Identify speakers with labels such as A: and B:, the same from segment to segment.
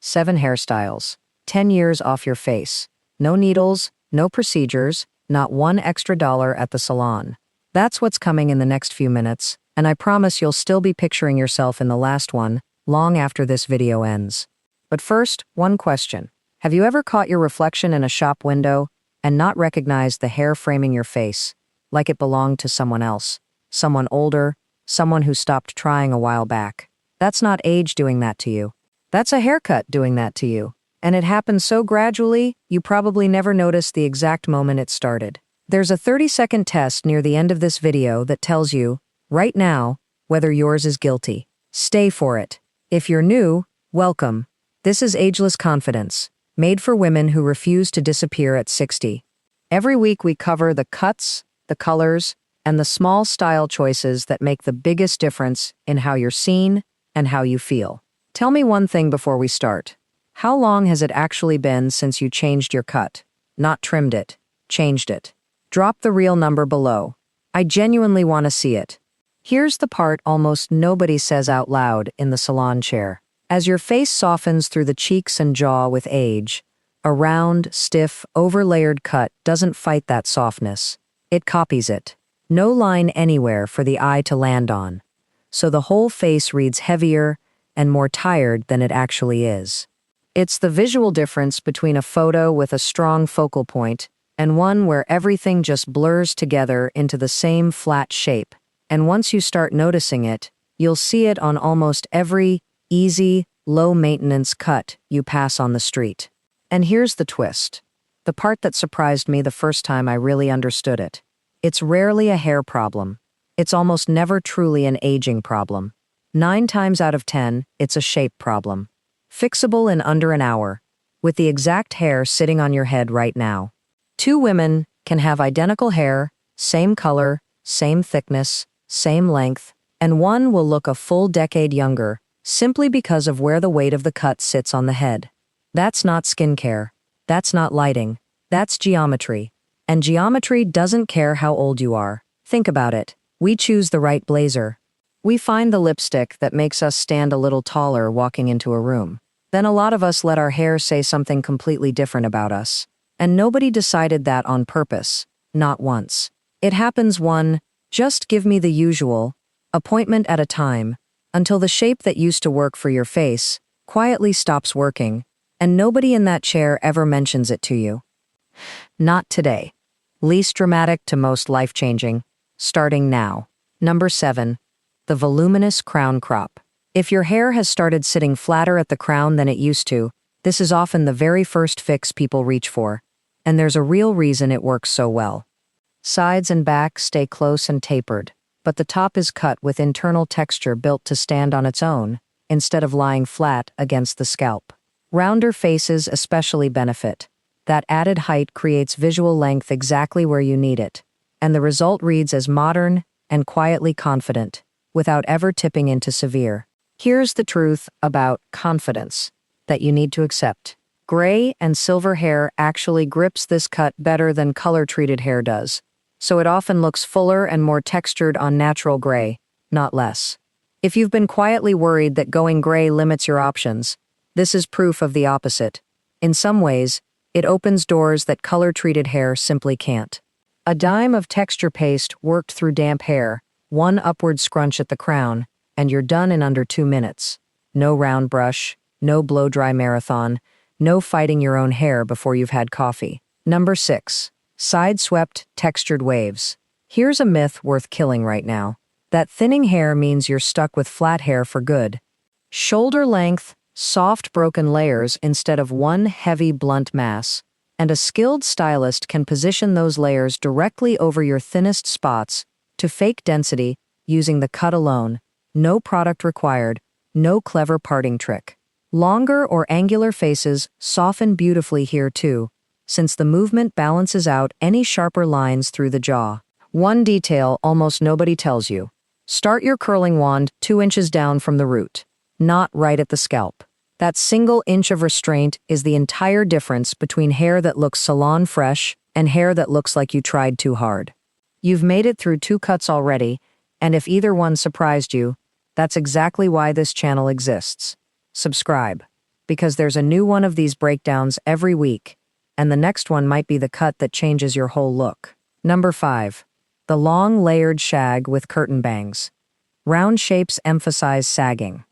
A: 7 hairstyles. 10 years off your face. No needles, no procedures, not one extra dollar at the salon. That's what's coming in the next few minutes, and I promise you'll still be picturing yourself in the last one, long after this video ends. But first, one question. Have you ever caught your reflection in a shop window and not recognized the hair framing your face, like it belonged to someone else? Someone older, someone who stopped trying a while back. That's not age doing that to you. That's a haircut doing that to you. And it happens so gradually, you probably never noticed the exact moment it started. There's a 30-second test near the end of this video that tells you, right now, whether yours is guilty. Stay for it. If you're new, welcome. This is Ageless Confidence, made for women who refuse to disappear at 60. Every week we cover the cuts, the colors, and the small style choices that make the biggest difference in how you're seen and how you feel. Tell me one thing before we start. How long has it actually been since you changed your cut? Not trimmed it, changed it. Drop the real number below. I genuinely want to see it. Here's the part almost nobody says out loud in the salon chair. As your face softens through the cheeks and jaw with age, a round, stiff, overlayered cut doesn't fight that softness. It copies it. No line anywhere for the eye to land on. So the whole face reads heavier and more tired than it actually is. It's the visual difference between a photo with a strong focal point and one where everything just blurs together into the same flat shape. And once you start noticing it, you'll see it on almost every easy, low-maintenance cut you pass on the street. And here's the twist. The part that surprised me the first time I really understood it. It's rarely a hair problem. It's almost never truly an aging problem. 9 times out of 10, it's a shape problem. Fixable in under an hour, with the exact hair sitting on your head right now. 2 women can have identical hair, same color, same thickness, same length, and one will look a full decade younger simply because of where the weight of the cut sits on the head. That's not skincare. That's not lighting. That's geometry. And geometry doesn't care how old you are. Think about it. We choose the right blazer. We find the lipstick that makes us stand a little taller walking into a room. Then a lot of us let our hair say something completely different about us. And nobody decided that on purpose. Not once. It happens one, just give me the usual, appointment at a time, until the shape that used to work for your face quietly stops working, and nobody in that chair ever mentions it to you. Not today. Least dramatic to most life-changing. Starting now. Number 7. The voluminous crown crop. If your hair has started sitting flatter at the crown than it used to, this is often the very first fix people reach for, and there's a real reason it works so well. Sides and back stay close and tapered, but the top is cut with internal texture built to stand on its own, instead of lying flat against the scalp. Rounder faces especially benefit. That added height creates visual length exactly where you need it, and the result reads as modern and quietly confident, without ever tipping into severe. Here's the truth about confidence that you need to accept. Gray and silver hair actually grips this cut better than color-treated hair does, so it often looks fuller and more textured on natural gray, not less. If you've been quietly worried that going gray limits your options, this is proof of the opposite. In some ways, it opens doors that color-treated hair simply can't. A dime of texture paste worked through damp hair, one upward scrunch at the crown, and you're done in under 2 minutes. No round brush, no blow-dry marathon, no fighting your own hair before you've had coffee. Number 6. Side-swept, textured waves. Here's a myth worth killing right now. That thinning hair means you're stuck with flat hair for good. Shoulder length, soft broken layers instead of one heavy blunt mass, and a skilled stylist can position those layers directly over your thinnest spots to fake density using the cut alone. No product required, no clever parting trick. Longer or angular faces soften beautifully here too, since the movement balances out any sharper lines through the jaw. One detail almost nobody tells you. Start your curling wand 2 inches down from the root, not right at the scalp. That single inch of restraint is the entire difference between hair that looks salon fresh and hair that looks like you tried too hard. You've made it through 2 cuts already, and if either one surprised you, that's exactly why this channel exists. Subscribe. because there's a new one of these breakdowns every week, and the next one might be the cut that changes your whole look. Number 5. The long layered shag with curtain bangs. Round shapes emphasize sagging.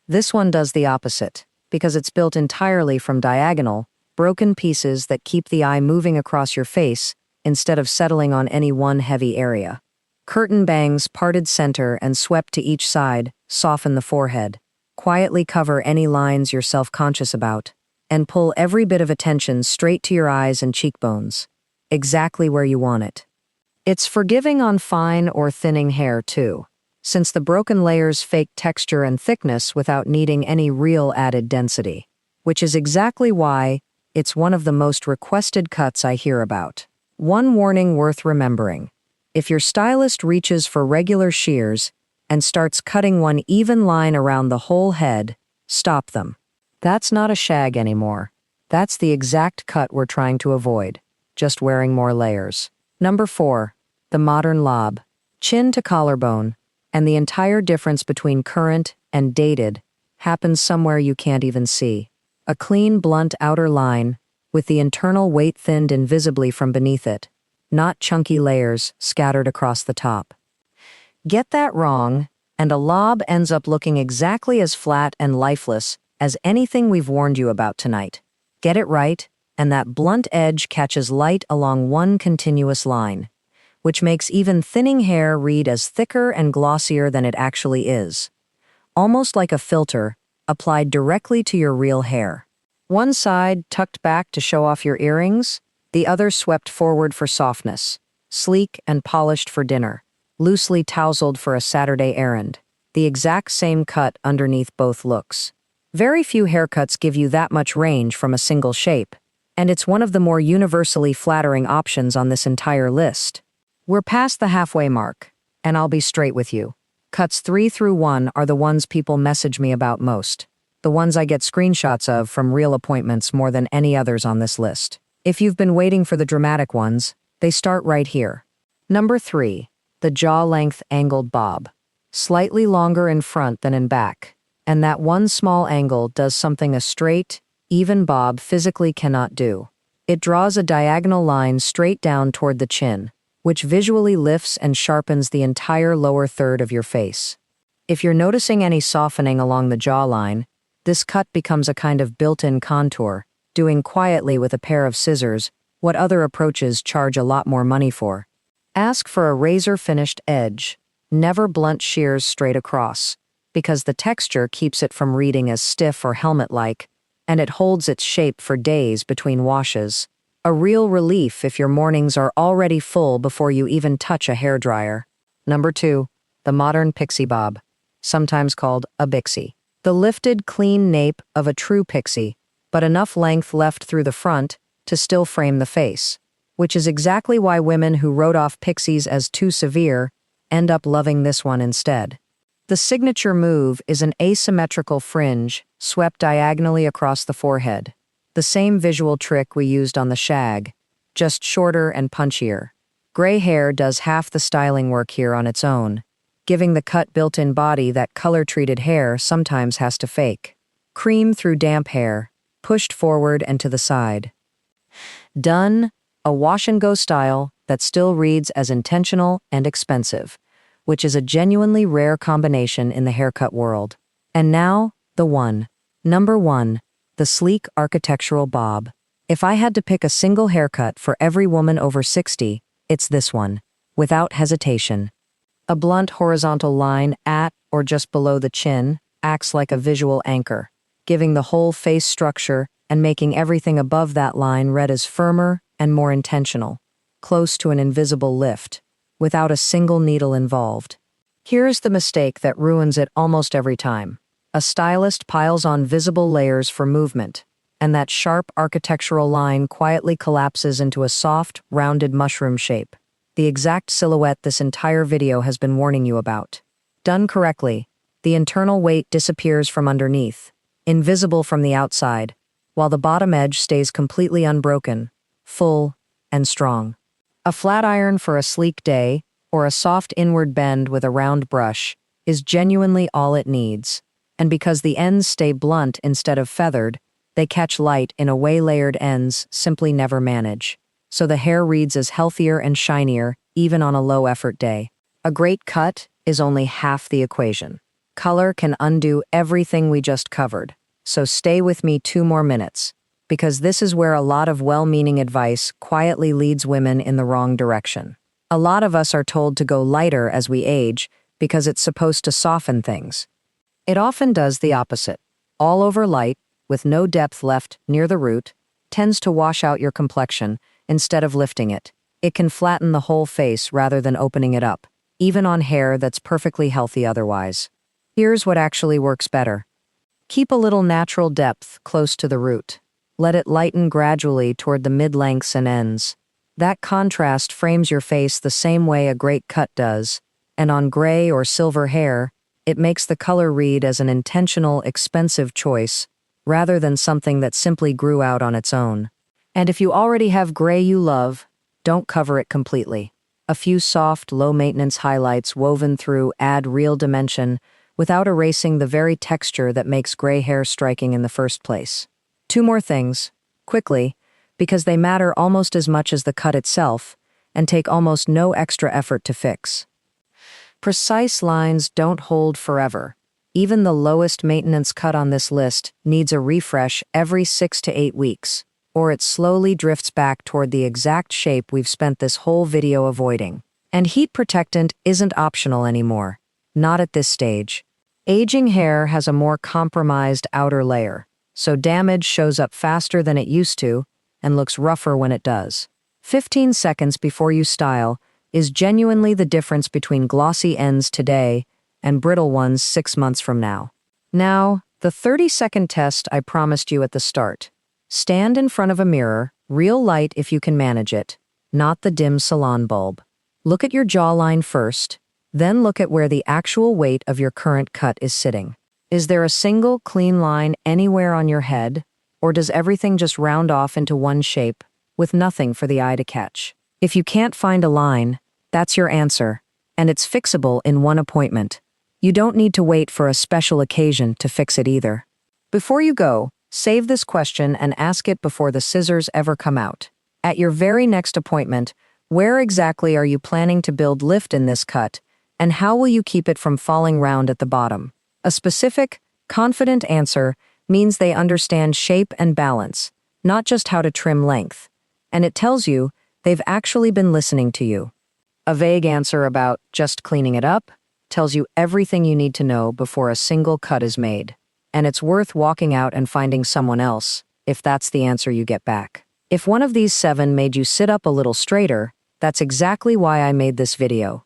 A: This one does the opposite, because it's built entirely from diagonal, broken pieces that keep the eye moving across your face instead of settling on any one heavy area. Curtain bangs parted center and swept to each side soften the forehead, quietly cover any lines you're self-conscious about, and pull every bit of attention straight to your eyes and cheekbones, exactly where you want it. It's forgiving on fine or thinning hair, too, since the broken layers fake texture and thickness without needing any real added density, which is exactly why it's one of the most requested cuts I hear about. One warning worth remembering: if your stylist reaches for regular shears and starts cutting one even line around the whole head, stop them. That's not a shag anymore. That's the exact cut we're trying to avoid, just wearing more layers. Number 4. The modern lob. Chin to collarbone, and the entire difference between current and dated happens somewhere you can't even see. A clean, blunt outer line, with the internal weight thinned invisibly from beneath it, not chunky layers scattered across the top. Get that wrong, and a lob ends up looking exactly as flat and lifeless as anything we've warned you about tonight. Get it right, and that blunt edge catches light along one continuous line, which makes even thinning hair read as thicker and glossier than it actually is. Almost like a filter applied directly to your real hair. One side tucked back to show off your earrings, the other swept forward for softness, sleek and polished for dinner, loosely tousled for a Saturday errand. The exact same cut underneath both looks. Very few haircuts give you that much range from a single shape, and it's one of the more universally flattering options on this entire list. We're past the halfway mark, and I'll be straight with you. Cuts 3 through 1 are the ones people message me about most, the ones I get screenshots of from real appointments more than any others on this list. If you've been waiting for the dramatic ones, they start right here. Number 3. The jaw-length angled bob. Slightly longer in front than in back, and that one small angle does something a straight, even bob physically cannot do. It draws a diagonal line straight down toward the chin, which visually lifts and sharpens the entire lower third of your face. If you're noticing any softening along the jawline, this cut becomes a kind of built-in contour, doing quietly with a pair of scissors what other approaches charge a lot more money for. Ask for a razor-finished edge, never blunt shears straight across, because the texture keeps it from reading as stiff or helmet-like, and it holds its shape for days between washes. A real relief if your mornings are already full before you even touch a hairdryer. Number 2. The modern pixie bob, sometimes called a bixie. The lifted, clean nape of a true pixie, but enough length left through the front to still frame the face, which is exactly why women who wrote off pixies as too severe end up loving this one instead. The signature move is an asymmetrical fringe swept diagonally across the forehead. The same visual trick we used on the shag, just shorter and punchier. Gray hair does half the styling work here on its own, giving the cut built-in body that color-treated hair sometimes has to fake. Cream through damp hair, pushed forward and to the side. Done, a wash-and-go style that still reads as intentional and expensive, which is a genuinely rare combination in the haircut world. And now, the one. Number 1. The sleek architectural bob. If I had to pick a single haircut for every woman over 60, it's this one, without hesitation. A blunt horizontal line at or just below the chin acts like a visual anchor, giving the whole face structure and making everything above that line read as firmer and more intentional, close to an invisible lift, without a single needle involved. Here's the mistake that ruins it almost every time. A stylist piles on visible layers for movement, and that sharp architectural line quietly collapses into a soft, rounded mushroom shape, the exact silhouette this entire video has been warning you about. Done correctly, the internal weight disappears from underneath, invisible from the outside, while the bottom edge stays completely unbroken, full, and strong. A flat iron for a sleek day, or a soft inward bend with a round brush, is genuinely all it needs. And because the ends stay blunt instead of feathered, They catch light in a way layered ends simply never manage. So the hair reads as healthier and shinier, even on a low-effort day. A great cut is only half the equation. Color can undo everything we just covered. So stay with me 2 more minutes, because this is where a lot of well-meaning advice quietly leads women in the wrong direction. A lot of us are told to go lighter as we age because it's supposed to soften things. It often does the opposite. All over light, with no depth left near the root, tends to wash out your complexion instead of lifting it. It can flatten the whole face rather than opening it up, even on hair that's perfectly healthy otherwise. Here's what actually works better. Keep a little natural depth close to the root. Let it lighten gradually toward the mid-lengths and ends. That contrast frames your face the same way a great cut does, and on gray or silver hair, it makes the color read as an intentional, expensive choice, rather than something that simply grew out on its own. And if you already have gray you love, don't cover it completely. A few soft, low-maintenance highlights woven through add real dimension without erasing the very texture that makes gray hair striking in the first place. 2 more things, quickly, because they matter almost as much as the cut itself and take almost no extra effort to fix. Precise lines don't hold forever. Even the lowest maintenance cut on this list needs a refresh every 6 to 8 weeks, or it slowly drifts back toward the exact shape we've spent this whole video avoiding. And heat protectant isn't optional anymore. Not at this stage. Aging hair has a more compromised outer layer, so damage shows up faster than it used to and looks rougher when it does. 15 seconds before you style is genuinely the difference between glossy ends today and brittle ones 6 months from now. Now, the 30-second test I promised you at the start. Stand in front of a mirror, real light if you can manage it, not the dim salon bulb. Look at your jawline first, then look at where the actual weight of your current cut is sitting. Is there a single clean line anywhere on your head, or does everything just round off into one shape, with nothing for the eye to catch? If you can't find a line, that's your answer, and it's fixable in one appointment. You don't need to wait for a special occasion to fix it either. Before you go, save this question and ask it before the scissors ever come out. At your very next appointment, where exactly are you planning to build lift in this cut, and how will you keep it from falling round at the bottom? A specific, confident answer means they understand shape and balance, not just how to trim length. And it tells you they've actually been listening to you. A vague answer about just cleaning it up tells you everything you need to know before a single cut is made. And it's worth walking out and finding someone else, if that's the answer you get back. If one of these 7 made you sit up a little straighter, that's exactly why I made this video.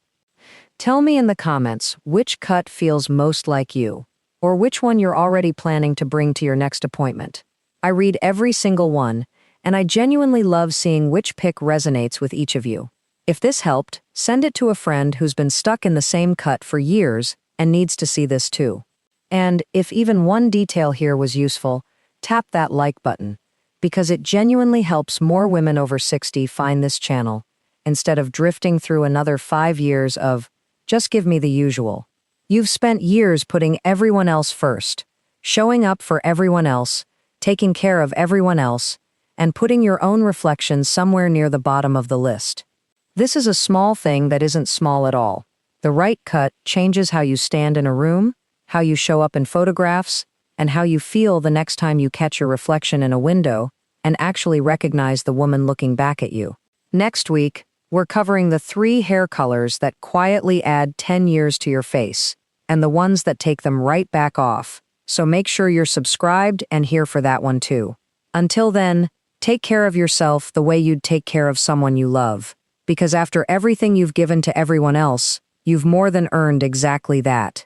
A: Tell me in the comments which cut feels most like you, or which one you're already planning to bring to your next appointment. I read every single one, and I genuinely love seeing which pick resonates with each of you. If this helped, send it to a friend who's been stuck in the same cut for years and needs to see this too. And if even one detail here was useful, tap that like button, because it genuinely helps more women over 60 find this channel, instead of drifting through another 5 years of, just give me the usual. You've spent years putting everyone else first, showing up for everyone else, taking care of everyone else, and putting your own reflection somewhere near the bottom of the list. This is a small thing that isn't small at all. The right cut changes how you stand in a room, how you show up in photographs, and how you feel the next time you catch your reflection in a window and actually recognize the woman looking back at you. Next week, we're covering the 3 hair colors that quietly add 10 years to your face, and the ones that take them right back off. So make sure you're subscribed and here for that one too. Until then, take care of yourself the way you'd take care of someone you love, because after everything you've given to everyone else, you've more than earned exactly that.